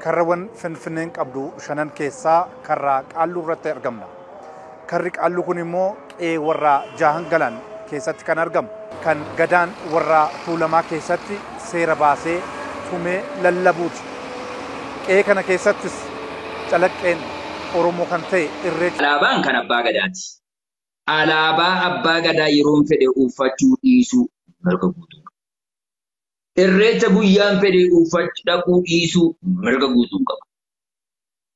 karrawan Finfinneen qabdu shanan keessaa karraa qaalluu irratti argamna. Karri qaalluu kun immoo qe'ee warraa Jahan Galan keessatti kan argamu. Kan gadaan warraa Tuulamaa keessatti seera baasee tumee lallabuuti. Qe'ee kana keessattis calaqqeen Oromoo kan ta'e Irreecha. Alaabaan kan abbaa gadaati. Alaabaa abbaa gadaa yeroon fedhe uffachuu dhiisuu mirga guutuu qaba. Irreecha guyyaan fedhe uffachuu dhaquu dhiisuu mirga guutuu qaba.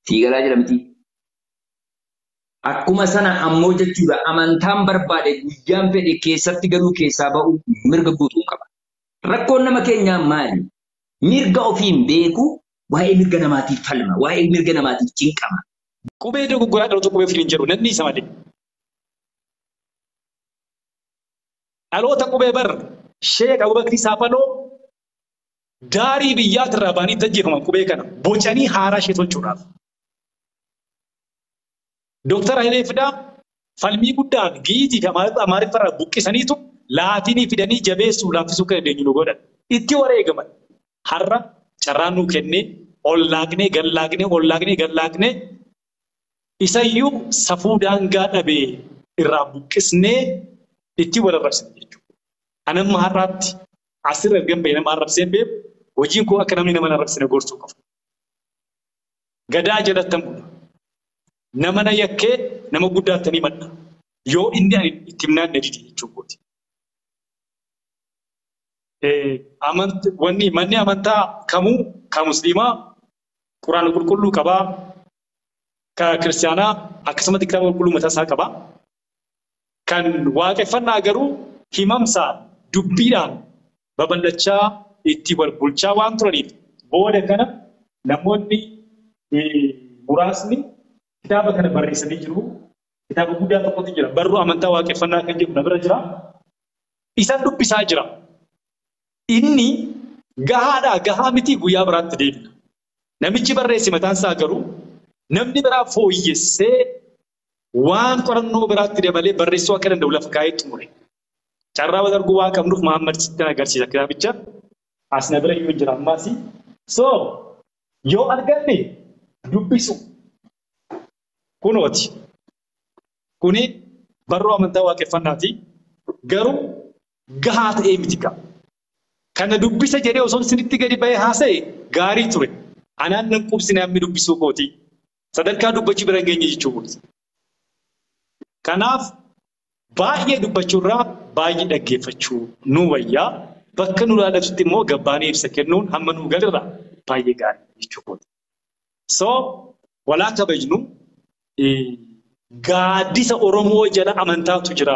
Siigalaa jedhamti. Akkuma sana ammoo jechuudha amantaan barbaade guyyaan fedhe keessatti garuu keessaa ba'u mirga guutuu qaba. Rakkoon nama keenyaa maali? Mirga ofiin beeku waa'ee mirga namaatiif falma, waa'ee mirga namaatiif cinqama. Qubee dogoggoraa dhalootaa qubee ofiin hin jedhu namni isa malee. Dhaloota qubee bar Sheek Abubakar Saafaloo daarii biyyaatirraa baanii tajjeefaman qubee kana bocanii haaraa ishee tolchuudhaaf. Dooktar Hayilee Fidaa falmii guddaan giitii fi amaariffarraa buqqisaniitu laatinii fidanii jabeessuu laaffisuu kan dandeenyu nu godhan. Itti wareegaman har'a carraan nuu kennee ollaaqnee isayyuu safuu daangaa dhabee irraa buqqisnee itti wal arrabsine jechuudha. Anamma har'aatti asirra ergan bahee nama arrabseen beeku hojiin kun akka namni nama arrabsine gorsuu qabu. Gadaa jalattan bula. Nama na yakkee nama guddaatanii madda. Yoo inni ani itti himnaan na didi jechuudha. Manni amantaa kamuu kan musliimaa quraana qulqulluu qabaa. Kan kiristaanaa akkasumatti kitaaba qulqulluu mataa isaa qabaa. Kan waaqeffannaa garuu himamsaan dubbiidhaan babal'achaa itti wal bulchaa waan turaniif booda kana namoonni muraasni kitaaba kana barreessanii jiru. Kitaaba guddaa tokkotu jira. Barruu amantaa waaqeffannaa kan jedhu na bira jira. Isaan dubbisaa jira. Inni gahaadhaa gahaa miti guyyaa biraatti deebina. Namichi barreesse mataan isaa garuu namni biraa fooyyessee waan qorannoo biraatti dabalee barreessuu akka danda'u lafa kaa'ee xumure. Carraa wal arguu waan qabnuuf Mahammad sitti agarsiisa kitaabicha. As na bira yoo jira ammaasi. So yoo arganne dubbisu kunooti. Kuni barruu amantaa waaqeffannaati. Garuu gahaa ta'ee miti qaba. Kana dubbisa jedhee osoo isinitti gadi bahee haasa'e gaarii ture. Anaan nan qubsine hammi dubbisuu kooti. Sadarkaa dubbachuu bira geenye jechuudha. Kanaaf baay'ee dubbachuurraa baay'ee dhaggeeffachuu nu wayyaa. Bakka nu ilaallatutti immoo gabbaanii ibsa kennuun hamma nu galirraa baay'ee gaarii jechuudha. So walaa kabajnu gaaddisa Oromoo jala amantaatu jira.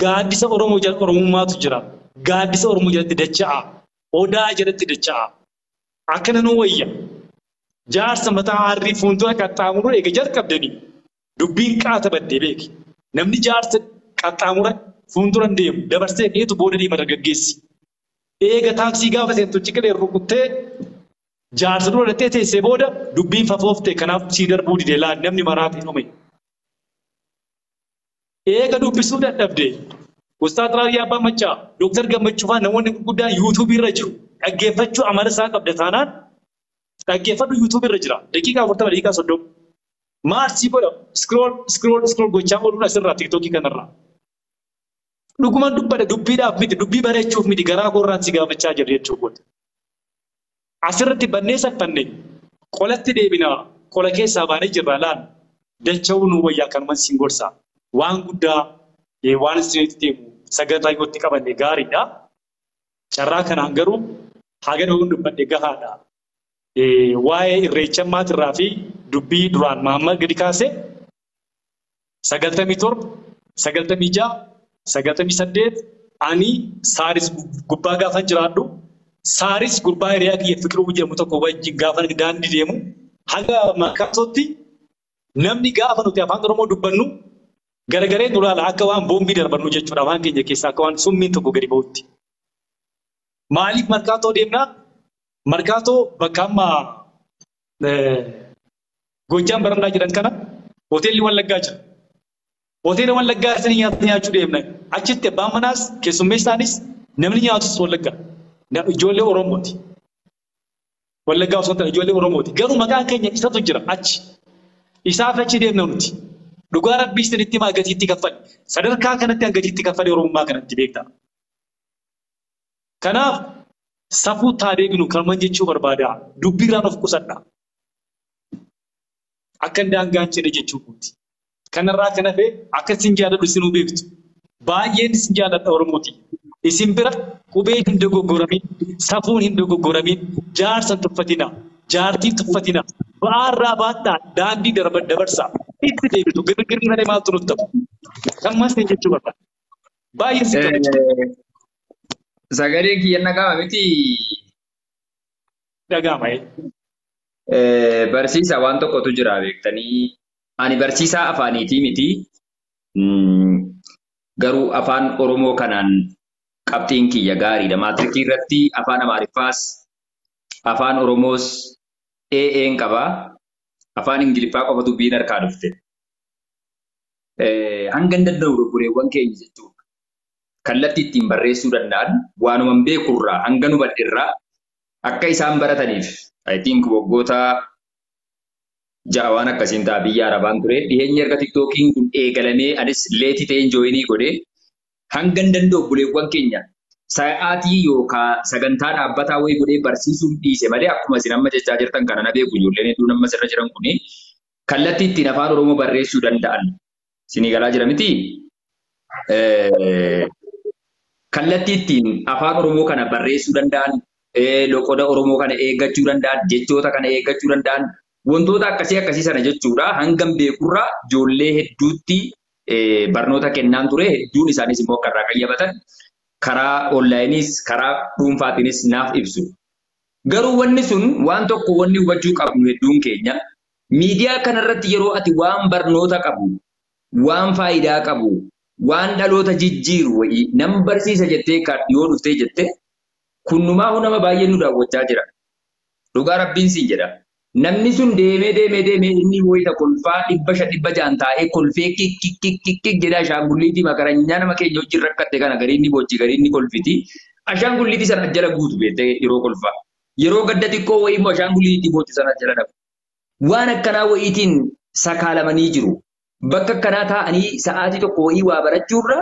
Gaaddisa Oromoo jala Oromummaatu jira. Gaaddisa Oromoo jalatti dacha'a. Odaa jalatti dacha'a. Akkana nu wayya. Jaarsa mataa harrii fuuldura qaxxaamuru eega jalqabdanii dubbiin qaata baddee beeki. Namni jaarsa qaxxaamura fuuldura deemu dabarsee keetu booda deema dargaggeessi. Eega taaksii gaafa seentu ciqilee rukuttee jaarsa dura dhattee teessee booda dubbiin fafooftee kanaaf sii darbuu didee laan namni maraatee dhume. Eega dubbisuu dadhabdee Ustaad Raayyaa Abbaa Maccaa Dooktar Gammachuu fa'aa namoonni gurguddaan yuutuubii irra jiru. Dhaggeeffachuu amala isaa qabda taanaan dhaggeeffadhu yuutuubii irra jira. Daqiiqaa 40 daqiiqaa 30. Maarsii godha scroll gochaa ooluun asirraa tiiktookii kanarraa. Dhugumaan dubbadha dubbiidhaaf miti dubbii bareechuuf miti garaa koorraan si gaafachaa jirra jechuudha. Asirratti bannee saffannee qolatti deebinaa qola keessaa baanee jirra laan dacha'uu nu wayyaa kanumaan siin gorsaa. Waan guddaa waan isinitti deemu sagantaa yootti qabanne gaariidha. Carraa kanaan garuu haga dhawuun dubbadde gahaadha. Waa'ee irreecha maatirraa fi dubbii duraan Mahammad gadi kaase 97, 96, 98 ani Saaris gubbaa gaafan jiraadhu. Saaris gurbaa hiriyaa kiyya Fiqiruu jedhamu tokko wajjin gaafan daandii deemu hanga Markaatootti namni gaafa nuti afaan Oromoo dubbannu garagaree nulaala akka waan boombii darbannu jechuudha afaan keenya keessaa akka waan summiin tokko gadi ba'utti. Maaliif Markaatoo deemnaa? Markaatoo bakka amma Gojjaan barandaa jedhan kana hoteelli Wallaggaa jira. Hoteela Wallaggaa sanii nyaachuu deemna. Achitti abbaan manaas keessummeessaanis namni nyaatus Wallaggaa. Ijoollee Oromooti. Wallaggaa osoo ta'e ijoollee Oromooti. Garuu maqaan keenya isatu jira achi. Isaaf achi deemna nuti. Dhugaa rabbii isinitti himaa gatiitti kaffale. Sadarkaa kanatti hanga gatiitti kaffale Oromummaa kanatti beekta. Kanaaf safuu taadeebinu kalman jechuu barbaada. Dubbiirraan of qusadha. Akka daangaan jedhe jechuuti. Kanarraa kan hafe akka isin jaalladhu isinuu beektu. Baay'een isin jaalladha Oromooti. Isin bira qubee hin dogoggoramin, safuun hin dogoggoramin, jaarsan tuffatina, jaartiin tuffatina, ba'aarraa baadhaa daandii dabarsaa. Itti deebitu girgirri malee maaltu nutti ta'u. Kan maas ta'e jechuu barbaada. Baay'een si qabu. Sagaleen kiyya dhaga'ama miti. Dhaga'ama. Barsiisaa waan tokkotu jira beektanii. Ani barsiisaa afaaniitii miti. Garuu afaan Oromoo kanaan qabxiin kiyya gaariidha. Maatirikii irratti afaan Amaariffaas afaan Oromoos AA'n qabaa. Afaan Ingiliffaa qofa dubbiin harkaa dhufte. Hanga hin danda'u doggoreewwan keenya jechuudha. Kallattii ittiin barreessuu danda'an waanuma beekurraa hanga nu badheerraa akka isaan barataniif I think waggoota ja'a waan akkasiin ta'a biyya Arabaan ture. Dhiheenyi erga tiktookiin kun eegalamee anis leetii ta'een jooyinii godhee hanga hin danda'u obboleewwan keenya sa'aatii yookaan sagantaa dhaabbataa wayii godhee barsiisuun dhiise malee akkuma isin amma jechaa jirtan kana na beeku ijoolleen hedduun amma sirra jiran kuni kallattii ittiin afaan Oromoo barreessuu danda'an isinii galaa jira miti. Kallattii ittiin afaan Oromoo kana barreessuu danda'an loqoda Oromoo kana eeggachuu danda'an jechoota kana eeggachuu danda'an wantoota akkasii sana jechuudha. Hangam beekurraa ijoollee hedduutti barnoota kennaan ture. Hedduun isaanis immoo akka irraa qayyabatan karaa onlaayinis karaa dhuunfaatiinis naaf ibsu. Garuu wanni sun waan tokko wanni hubachuu qabnu hedduun keenya miidiyaa kanarratti yeroo ati waan barnoota qabu, waan faayidaa qabu, waan dhaloota jijjiiru wayii nam barsiisa jettee yoo dhuftee jette kunnumaa nama baay'ee nu daawwachaa jira. Dhugaa rabbiin siin jedha. Namni sun deemee inni wayita kolfaa 500 taa'ee kolfee kik jedha ashaangulliitii makaranyaa nama keenya wajjin rakkatte kana garii inni bochi garii inni kolfiti. Ashaangulliitii sana jala guutu beektee yeroo kolfaa. Yeroo gadda xiqqoo wayii immoo ashaangulliitii bochi sana jala dhabu. Waan akkanaa wayiitiin sakaalamanii jiru. Bakka akkanaa taa'anii sa'aatii tokko wayii waa barachuurra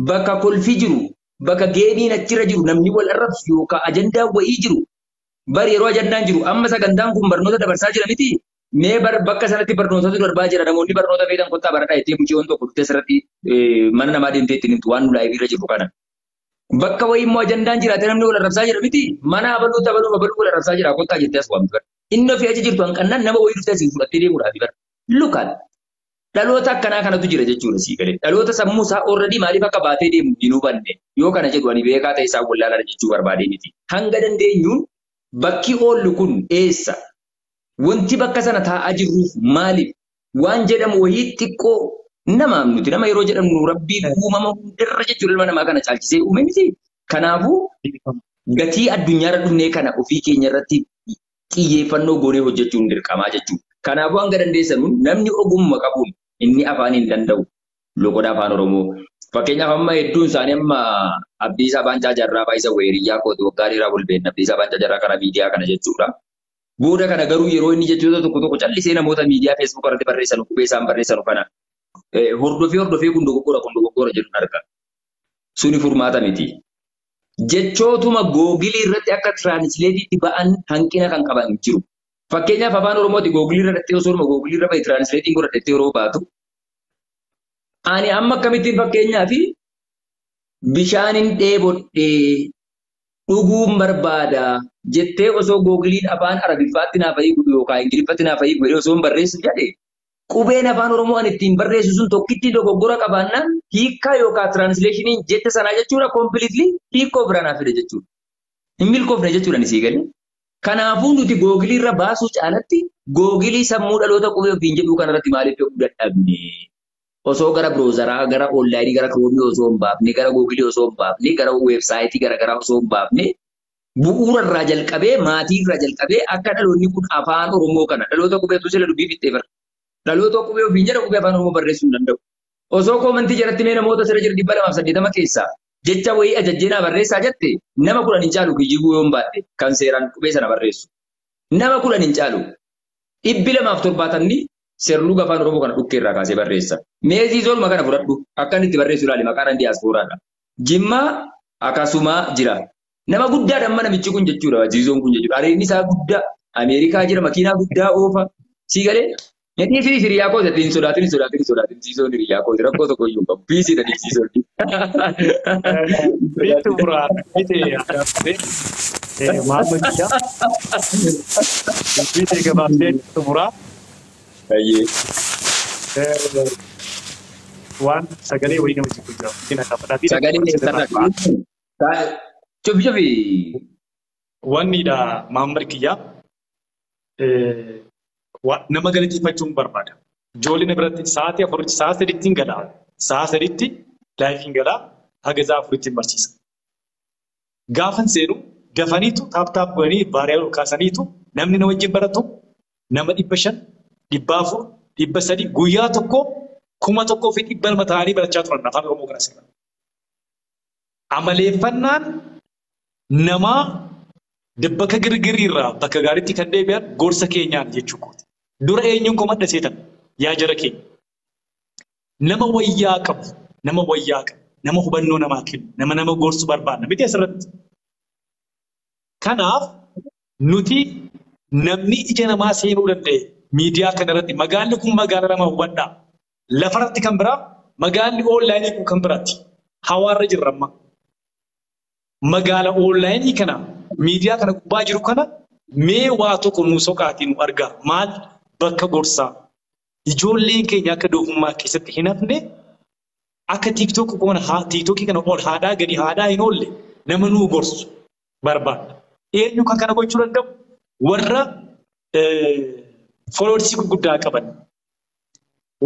bakka kolfii jiru, bakka geemiin achirra jiru namni wal arrabsu yookaan ajandaa wayii jiru. Bari yeroo ajandaan jiru amma sagantaan kun barnoota dabarsaa jira miti. Mee bakka sanatti barnootatu darbaa jira namoonni barnoota feetan kottaa baradhaa itti mucayyoon tokko dhuftee asirratti mana namaa deemtee ittiin himtu waan nu laayibiirra jiru kana. Bakka wayii immoo ajandaan jiraate namni wal arrabsaa jira miti. Mana abaluu wal arrabsaa jira kottaa jettee as waamtu bara. Inni ofii achi jirtu hanqannaan nama wayii dhuftee asiin fudhattee deemuudhaafi bara. Lukaan dhaloota akkanaa kanatu jira jechuudha sii galee. Dhaloota sammuu isaa already maaliif akka baatee deemu hin hubanne yoo kana jedhu ani beekaa ta'e isaa wallaalaa jechuu barbaadee miti. Hanga dandeenyuun bakki oollu kun eessa? Wanti bakka sana taa'aa jirruuf maaliif? Waan jedhamu wayii xiqqoo namaaf nuti nama yeroo jedhamu rabbiin uumama hundarra jechuudha ilma namaa kana caalchisee uume miti. Kanaafuu gatii addunyaarra dhufnee kana ofii keenya irratti xiyyeeffannoo goonee hojjechuun dirqamaa jechuudha. Kanaafuu hanga dandeessanuun namni ogummaa qabuun inni afaan hin danda'u loqoda afaan Oromoo. Fakkeenyaaf amma hedduun isaanii amma Abdiisaa Baancaa Jarraa Baay'isa Weeriyyaa Kootu waggaa dheeraa golbeen Abdiisaa Baancaa Jarraa karaa miidiyaa kana jechuudha. Booda kana garuu yeroo inni jechoota tokko callisee namoota miidiyaa Facebook irratti barreessan qubee isaan barreessan kana hordofee kun dogoggora jedhuun arga. Suni furmaata miti. Jechootuma googilii irratti akka tiraanisleetiitti ba'an hanqina kan qaban jiru. Fakkeenyaaf afaan Oromooti googilii irratti osoo googilii irra tiraanisleetiin godhatte yeroo baatu. Ani amma akkamittiin fakkeenyaaf bishaanin dheebodhee dhuguun barbaada jettee osoo googiliin afaan Arabiffaatti naaf hiiku yookaan Ingiliffatti naaf hiiku osoo barreessu jedhee qubeen afaan Oromoo ani ittiin barreessu sun tokkitti dogoggora qabaannaan hiikkaa yookaan tiraanisleeshiniin jette sanaa jechuudha kompiliitlii hiikoo biraan hafide jechuudha. Hin milkoofne jechuudha ni sii galee. Kanaafuu nuti googilii irra baasuu caalatti googilii sammuu dhaloota qubee ofiin jedhuu kanarratti maaliif ta'uu dadhabne? Osoo gara browseraa, gara onlaayinii, gara kroomii osoo hin baafne, gara googilii osoo hin baafne, gara weebsaayitii garaagaraa osoo hin baafne, bu'uura irraa jalqabee, maatii irraa jalqabee akka dhaloonni kun afaan Oromoo kana dhaloota qubeetu sila dubbii fixee bara. Dhaloota qubee ofiin jedha qubee afaan Oromoo barreessuu hin danda'u. Osoo koomantii jalatti mee namoota sira jira 280 keessaa jecha wayii ajajjeenaa barreessaa jette nama 10 hin caalu kijibuu yoo hin baadhe kan seeraan qubee sana barreessu. Nama kudhan hin caalu. Dhibbi lamaaf torbaatamni sirluu afaan Oromoo kana dhukkee irraa kaasee barreessa. Meezii zooluma kana fudhadhu akka inni itti barreessu ilaali maqaan diyaaspooraadha. Jimmaa akkasuma jira. Nama guddaadha amma namichi kun jechuudha. Ziizoon kun jechuudha. Areedni isaa guddaa Ameerikaa jira makiinaa guddaa oofa. Sii galee Nyatii fi hiriyaa koo hin sodaatin ziizoon hiriyaa koo rakkoo tokko iyyuu qabu. Biisii dha ziizoon. Biitu buraa biitee addaatee maamma biyyaa biitee gabaabdee biitu buraa. Waan sagalee wayii nama jibbuu jira. Sagalee sarara. Cufi. Wannidha maamma kiyyaa. Nama galateeffachuun barbaada. Ijoolleen biratti sa'aatii afuritti sa'a sadiitti hin galaa. Sa'a sadiitti laayifiin galaa haga sa'a afuritti hin barsiisa. Gaafan seenu dafaniitu taap godhanii baariyaa ol kaasaniitu namni na wajjin baratu nama 500, 400, 300 guyyaa tokko 1,100 ta'anii barachaa turan afaan Oromoo kana seera. Amaleeffannaan namaa bakka girgirrii irraa bakka gaariitti kan deebi'an gorsa keenyaan jechuudha. Dura eenyuun koo madda seetan yaa jara keenya. Nama wayyaa qabu, nama hubannoo namaa kennu, nama gorsu barbaadna miti asirratti. Kanaaf nuti namni ija namaa seenuu danda'e miidiyaa kanarratti magaalli kun magaala nama hubadhaa. Lafarratti kan biraa magaalli oonlaayinii kun kan biraati. Hawaarra jirra amma. Magaala oonlaayinii kana miidiyaa kana gubbaa jiru kana mee waa tokko nu soqaatii nu argaa. Maal bakka gorsaa. Ijoolleen keenya akka doofummaa keessatti hin hafne akka tiiktookii kana ol haadhaa gadi haadhaa hin oolle nama nuu gorsu barbaada. Eenyu kan kana gochuu danda'u? Warra foloorsii gurguddaa qaban.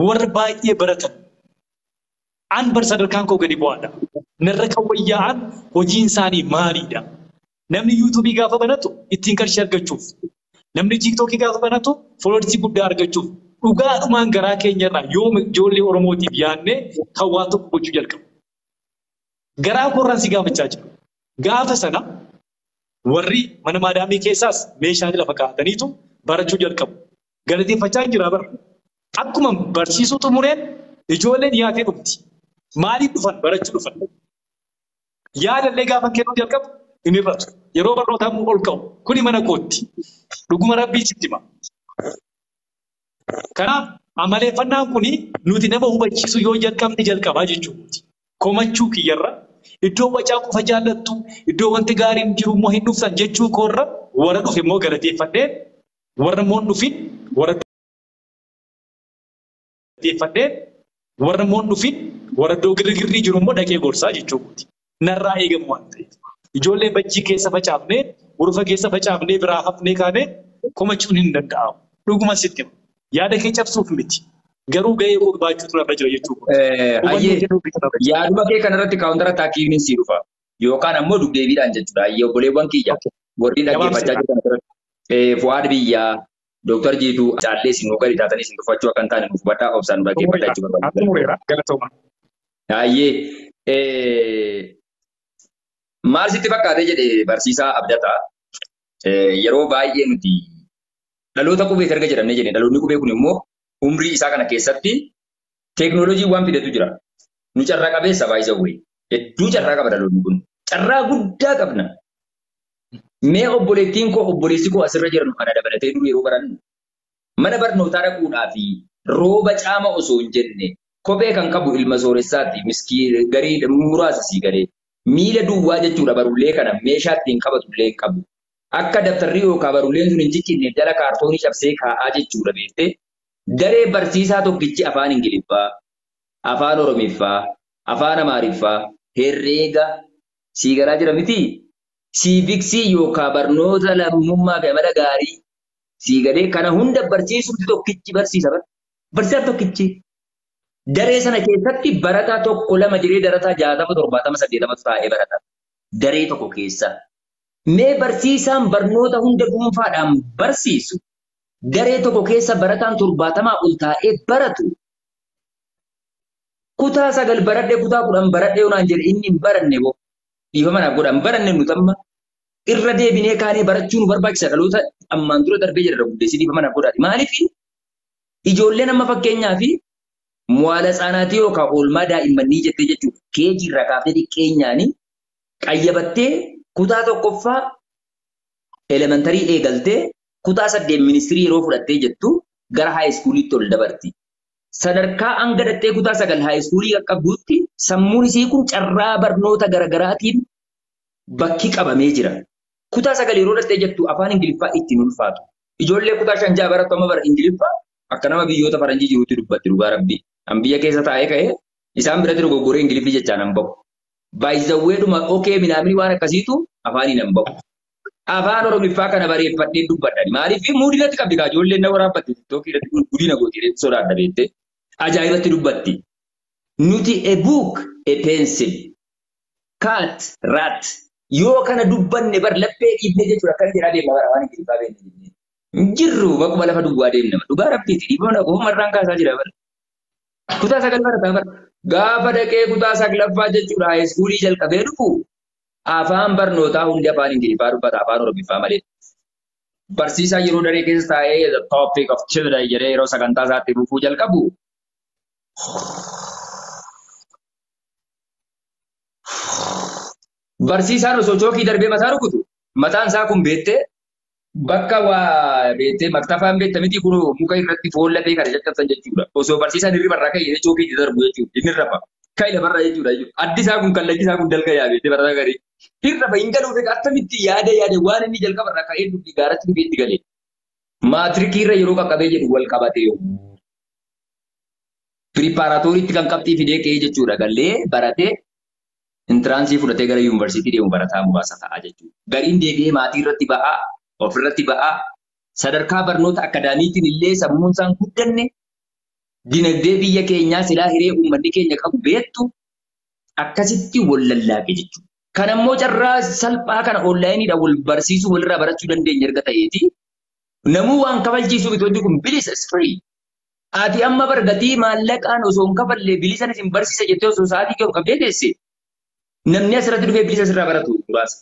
Warra baay'ee baratan. An sadarkaan koo gadi bu'aadha. Narra kan wayyaa'an hojiin isaanii maaliidha? Namni yuutuubii gaafa banatu ittiin qarshii argachuuf. Namni tiiktookii gaafa banatu foloorsii guddaa argachuuf. Dhugaadhumaan garaa keenyarraa yoo ijoollee Oromootiif yaadne kan waa tokko gochuu jalqabu. Garaa koorraan si gaafachaa jira. Gaafa sana warri mana maadaamii keessaas meeshaa lafa kaa'ataniitu barachuu jalqabu. Galateeffachaa jira bara. Akkuma barsiisuu xumureen ijoolleen yaatee dhufti. Maaliif dhufan? Barachuu dhufan. Yaadallee gaafa kennuu jalqabu hin hir'atu. Yeroo barnootaa ol ka'u kuni mana kootti. Dhuguma rabbii sitti hima. Kanaaf amaleeffannaan kuni nuti nama hubachiisu yoo jalqabaa jechuudha. Komachuu kiyyarra iddoo wacaa qofa jaallattu iddoo wanti gaariin jiru immoo hin dhuftan jechuu koorra warra dhufe immoo galateeffadhee warra immoo dhufin warra iddoo girgirrii jiru immoo dhaqee gorsaa jechuudha. Narraa eegamu waan ta'eef. Ijoollee bajjii keessa facaafnee urufa keessa facaafnee biraa hafnee kaanee komachuun hin danda'amu. Dhuguma sitti hima. Yaada kee cabsuuf miti. Garuu gahee koo baachuutu narra jira jechuudha. Yaaduma kee kanarratti kaawuntara taakiin si dhufa. Yookaan ammoo dugdeebiidhaan jechuudha. Obboleewwan kiyya. Warri dhaggeeffachaa jiran Fuwaad Biyyaa, Dooktar Jiituu, Caallee isin gadi taatanii isin dubbachuu akka hin taane nuuf badhaa obsaan dhaggeeffachaa jiru. Maal sitti fakkaatee jedhee barsiisaa Abdataa yeroo baay'ee nuti dhaloota qubee erga jedhamnee jenne dhaloonni qubee kun immoo umrii isaa kana keessatti teeknooloojii waan fidetu jira. Nu carraa qabeessa baay'isa wayii. Hedduu carraa qaba dhaloonni kun. Carraa guddaa qabna. Mee obboleettiin koo obboleessi koo asirra jiran kana dabalatee dur yeroo barannu mana barnootaa dhaquudhaa fi rooba caama osoo hin jenne kophee kan qabu ilma sooressaatti miskii garii muraasa sii galee miila duwwaa jechuudha barullee kana meeshaa ittiin qabatullee hin qabu. Akka dabtarri yookaan barulleen sun hin jikkinne jala kaartoonii cabsee kaa'aa jechuudha beektee daree barsiisaa tokkichi afaan Ingiliffaa, afaan Oromiffaa, afaan Amaariffaa, herreega sii galaa jira miti. Siiviksii yookaan barnoota lammummaa fi amala gaarii sii galee kana hunda barsiisuutti tokkichi barsiisa. Barsiisaa tokkichi daree sana keessatti barataa tokko lama jiree darataa 60, 70, 80 taa'ee barata. Daree tokko keessa. Mee barsiisaan barnoota hunda dhuunfaadhaan barsiisu daree tokko keessa barataan 70 ol taa'ee baratu. Kutaa 9 baradhee kutaa 10 baradhee onaan jedhe inni hin baranne boo. Dhiifa manaaf godhan baranne nuti amma irra deebinee kaanee barachuun barbaachisa dhaloota ammaan dura darbee jira guddeessii dhiifa mana godhaati. Maaliif ijoolleen amma fakkeenyaa fi muwaala tsaanaatii yookaan oolmaa daa'immanii jettee jechuudha. Keejii irraa kaaftee xiqqeenyaanii qayyabattee kutaa tokkoffaa elementarii eegaltee kutaa 8 ministirii yeroo fudhattee jettu gara haayiskuuliitti ol dabarti. Sadarkaa hanga dattee kutaa 9 haayiskuulii qaqqabduutti sammuun isii kun carraa barnoota garaagaraatiin bakki qabamee jira. Kutaa 9 yeroo dattee jettu afaan Ingiliffaa ittiin ulfaatu. Ijoollee kutaa 5 barattu amma bara Ingiliffaa akka nama biyyoota faranjii jiruutti dubbatti dhugaa rabbii. An biyya keessa taa'ee ka'ee isaan biratti dogoggoree Ingiliffii jechaan hin bahu. Baay'izawweedhuma okee minaamni waan akkasiitu afaaniin hin bahu. Afaan Oromiffaa kana bareeffadhee dubbadhani. Maaliif muudinatti qabdi kaa ijoolleen na waraabbatte TikTokii irratti guddina gootii sodaadha beektee. Ajaa'ibatti dubbatti. Nuti a book, a pencil, cat, rat. Yoo kana dubbanne bar laphee dhiibnee jechuudha akkana jedhaa deemna bara waan Ingiliffaa beekne. Jirru bakkuma lafa duwwaa deemna. Dhugaa rabbiiti dhiibama marraan kaasaa jira bara. Kutaa 9 barataa bara. Gaafa dhaqee kutaa 9ffaa jechuudha haayiskuulii jalqabee dhufu. Afaan barnootaa hundi afaan Ingiliffaa dubbata afaan Oromiffaa malee. Barsiisaa yeroo daree keessa taa'ee the topic of children jedhee yeroo sagantaa isaatti dhufuu jalqabu. Barsiisaan osoo chookii darbee mataa rukutu mataan isaa kun beettee bakka waa beettee maktafaan beekta miti kun muka irratti foon lafee kana caccabsan jechuudha. Osoo barsiisaan hirriba irraa ka'ee chookii darbu jechuudha. Inni rafa. Kai lafarra jechuudha. Addi isaa kun kallattii isaa kun dalga yaabeettee barataa garii. Hirrafa hin galuuf akkamitti yaada waan inni jalqaba irraa ka'ee dubbii gaaratti dhufee itti galee. Maatirikii irra yeroo qaqqabee jedhu wal qabatee Piripaaraatooriitti kan qabxii fidee ka'ee jechuudha. Gallee baratee intiraansii fudhatee gara yuunivarsiitii deemu barataa muraasa ta'aa jechuudha. Gariin deebi'ee maatii irratti ba'aa, ofirratti ba'aa, sadarkaa barnoota akaadaamiitiin illee sammuun isaan guddanne dinagdee biyya keenyaa silaa hiree uummanni keenya qabu beektu akkasitti wal lallaaqe jechuudha. Kan ammoo carraa salphaa kana onlaayiniidhaan wal barsiisuu walirraa barachuu dandeenya erga ta'eeti. Namuu waan kafalchiisuu bitoonni kun bilisa free. Ati amma bargatii maallaqaan osoo hin kafallee bilisan isin barsiisa jettee osoo sa'aatii kennu qabdee teesse. Namni asirratti dhufee bilisa sirraa baratu muraasa.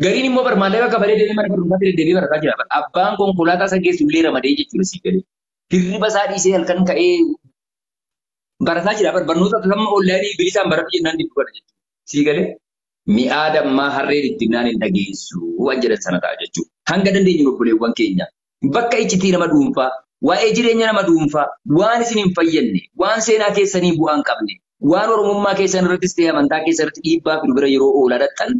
Gariin immoo bar maallaqa kafalee deemee mana barumsaatti deddeebi'ee barataa jira. Abbaan konkolaataa isa geessu illee ramadee jechuudha sii galee. Hirriba isaa dhiisee halkan ka'ee barataa jira. Barnoota amma onlaayinii bilisaan baratu jennaan dibbu kana jechuudha. Sii galee mi'aa dammaa harree dhidhinnaan hin dhageessu waan jedhan sana ta'a jechuudha. Hanga dandeenyu obboleewwan keenya bakka iccitii nama dhuunfaa, waa'ee jireenya nama dhuunfaa, waan isin hin fayyadne, waan seenaa keessanii bu'aa hin qabne, waan oromummaa keessan irrattis ta'e amantaa keessan irratti dhiibbaa fi bira yeroo oolaa dhaqxan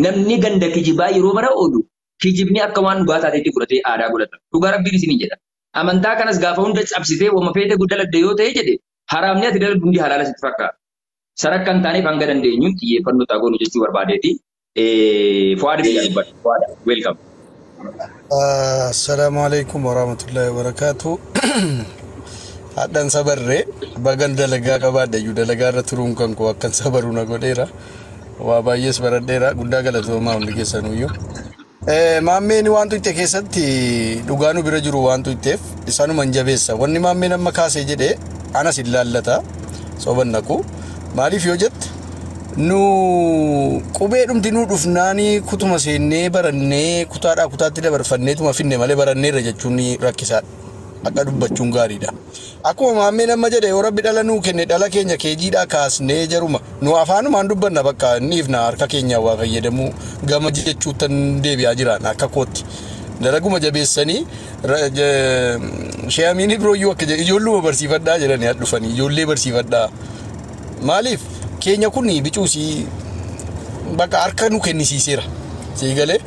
namni ganda kijibaa yeroo mara oolu kijibni akka waan dhugaa taateetti fudhatee aadaa godhata. Dhugaa rabbiin isin jedha. Amantaa kanas gaafa hunda cabsitee wama feete guddalagde yoo ta'e jedhe haraamni ati dalagdu hundi halaala sitti fakkaata. Sarakka hin taaneef hanga dandeenyuun xiyyeeffannoo ta'a goonu jechuu barbaadeeti. Fu'aad biyyaa dubbata. Fu'aad welcome. Assalamu alaikum warahmatullahi wabarakatuh. Haddan sabarree bagan dalagaa qabaadha iyyuu dalagaa irra turuun kan koo akkan sabaruu na godheera. Waa baay'ees baradheera guddaa galatoomaa hundi keessanuyyuu. Maammeen waantu itti keessatti dhugaa nu bira jiru waantu itteef isaanuma hin jabeessa. Wanni maammeen amma kaasee jedhee anas hin laallata soban naqu. Maaliif yoo jette nu qubee dhumti nu dhufnaanii kutuma seennee barannee kutaadhaa kutaatti dabarfanneetuma finne malee baranneerra jechuun rakkisaadha. Akka dubbachuun gaariidha. Akkuma maammeen amma jedhe yoo rabbi dhala nuu kenne dhala keenya keejiidhaa kaasnee jaruma nu afaanumaan dubbanna bakka niif na harka keenya waa fayyadamuu gama jechuuttan deebi'aa jiran akka kootti. Dalaguma jabeessanii sheeyamiin birooyyuu akka ijoolluma barsiifadhaa jedhanii dhufanii ijoollee barsiifadhaa. Maaliif keenya kun bicuusii bakka harka nu kennisiiseera. Sii galee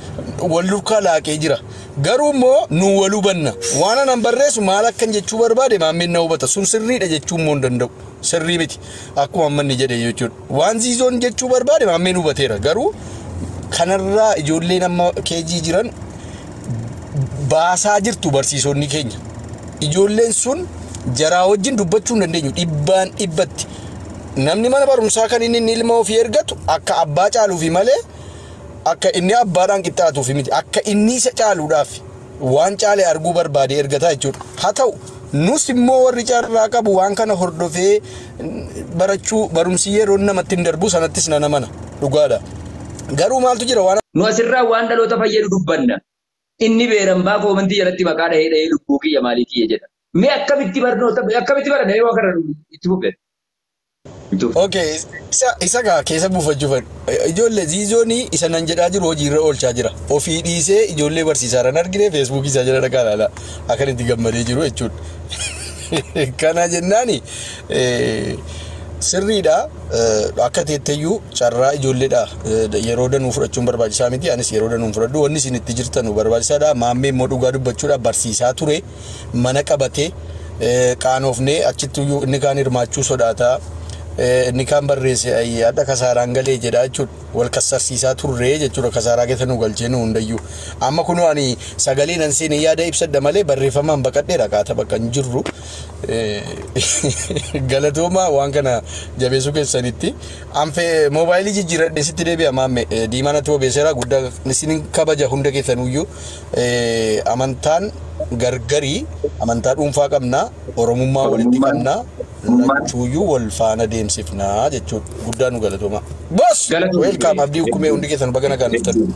wal lukaa laaqee jira. Garuu immoo nu waluu banna. Waan anan barreessu maal akkan jechuu barbaade maammeen na hubata. Sun sirriidha jechuun immoo hin danda'u. Sirrii miti. Akkuma ammanni jedhe jechuudha. Waan ziizoon jechuu barbaade maammeen hubateera. Garuu kanarraa ijoolleen amma keejii jiran baasaa jirtu barsiisonni keenya. Ijoolleen sun jaraa wajjin dubbachuu hin dandeenyu. Dhibbaan dhibbatti. Namni mana barumsaa kan inni ilma ofii ergatu akka abbaa caaluufi malee akka inni abbaadhaan qixxaatuufi miti. Akka inni isa caaluudhaaf waan caalee arguu barbaade ergataa jechuudha. Haa ta'u nus immoo warri caalaa qabu waan kana hordofee barachuu barumsi yeroo namatti hin darbu sanattis nana mana dhugaadha. Garuu maaltu jira waan Nu asirraa waan dhaloota fayyadu dubbanna. Inni beeran baa koomantii jalatti maqaa dhahee lubbuu kiyya maalii kiyya jedha. Mee akkamitti baranne yoo kana itti fufne. Okay, isa gaa keessa buufachuufan ijoollee ziizoonii isa nan jedhaa jiru hojiirra oolchaa jira. Ofii dhiisee ijoollee barsiisaaran argine feesbuukii isaa jala dhaqaa ilaala. Akkan itti gammadee jiru jechuudha. Kana jennaani sirriidha akka teetteyyuu carraa ijoolleedha yeroo danuu fudhachuun barbaachisaa miti anis yeroo danuu fudhadhu wanni isin itti jirtan barbaachisaadha maammee immoo dhugaa dubbachuudha barsiisaa ture mana qabatee qaanoofnee achittiyuu inni kaan hirmaachuu sodaataa inni kaan barreesse adda kasaaraan galee jedha jechuudha wal kassarsiisaa turree jechuudha kasaaraa keessa nu galchee nu hundayyuu amma kunoo ani sagalee nan seenee yaada ibsadha malee barreeffamaan baqadheera kaata bakka hin jirru galatooma waan kana jabeessuu keessanitti anfee moobaayilii jijjiiradhe sitti deebi'a maamme diimana too beeseera guddaa isin kabaja hunda keessanuyyuu amantaan gargarii amantaa dhuunfaa qabna oromummaa walitti qabna lachuuyyuu wal faana deemsifnaa jechuudha guddaa nu galatooma. Boss! Welcome abdii hukumee hundi keessan bagana kan dhuftan.